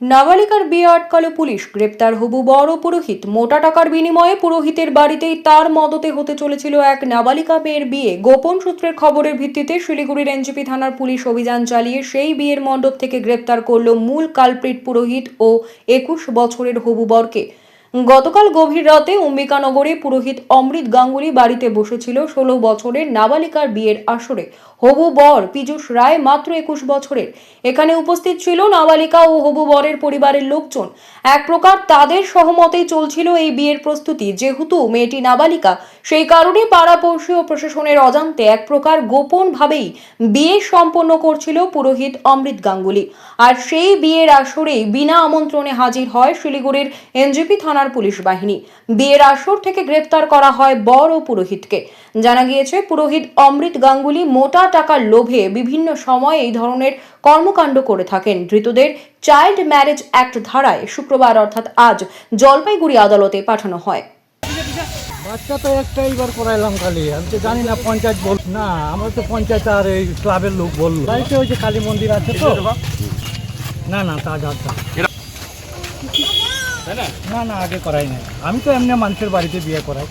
নাবালিকার বিয়ে আটকালো পুলিশ, গ্রেপ্তার হবু বর ও পুরোহিত। মোটা টাকার বিনিময়ে পুরোহিতের বাড়িতেই তার মদতে হতে চলেছিল এক নাবালিকা মেয়ের বিয়ে। গোপন সূত্রের খবরের ভিত্তিতে শিলিগুড়ির এনজিপি থানার পুলিশ অভিযান চালিয়ে সেই বিয়ের মণ্ডপ থেকে গ্রেপ্তার করল মূল কালপ্রিট পুরোহিত ও 21 বছরের হবু বরকে। গতকাল গভীর রাতে অম্বিকানগরে পুরোহিত অমৃত গাঙ্গুলি বাড়িতে বসেছিল 16 বছরের নাবালিকার বিয়ের আসরে। হবু বর পীযূষ রায় মাত্র 21 বছরের। এখানে উপস্থিত ছিল নাবালিকা ও হবু বরের পরিবারের লোকজন। এক প্রকার তাদের সহমতেই চলছিল এই বিয়ের প্রস্তুতি। যেহেতু মেয়েটি নাবালিকা, সেই কারণে পাড়াপড়শি ও প্রশাসনের অজান্তে এক প্রকার গোপন ভাবেই বিয়ে সম্পন্ন করছিল পুরোহিত অমৃত গাঙ্গুলি। আর সেই বিয়ের আসরেই বিনা আমন্ত্রণে হাজির হয় শিলিগুড়ির এনজিপি থানার পুলিশ বাহিনী। বিয়ের আসর থেকে গ্রেপ্তার করা হয় বর ও পুরোহিতকে। জানা গিয়েছে, পুরোহিত অমৃত গাঙ্গুলি মোটা টাকার লোভে বিভিন্ন সময় এই ধরনের কর্মকাণ্ড করে থাকেন। ধৃতদের চাইল্ড ম্যারেজ অ্যাক্ট ধারায় শুক্রবার অর্থাৎ আজ জলপাইগুড়ি আদালতে পাঠানো হয়। বাচ্চা তো একটাই বার করাইলাম খালি, আমি তো জানি না পঞ্চায়েত বল না, আমরা তো পঞ্চায়েত আর এই ক্লাবের লোক বললো বাড়িতে ওই যে কালী মন্দির আছে তো না না তা যাচ্ছে না না আগে করাই নাই, আমি তো এমনি মানুষের বাড়িতে বিয়ে করাই।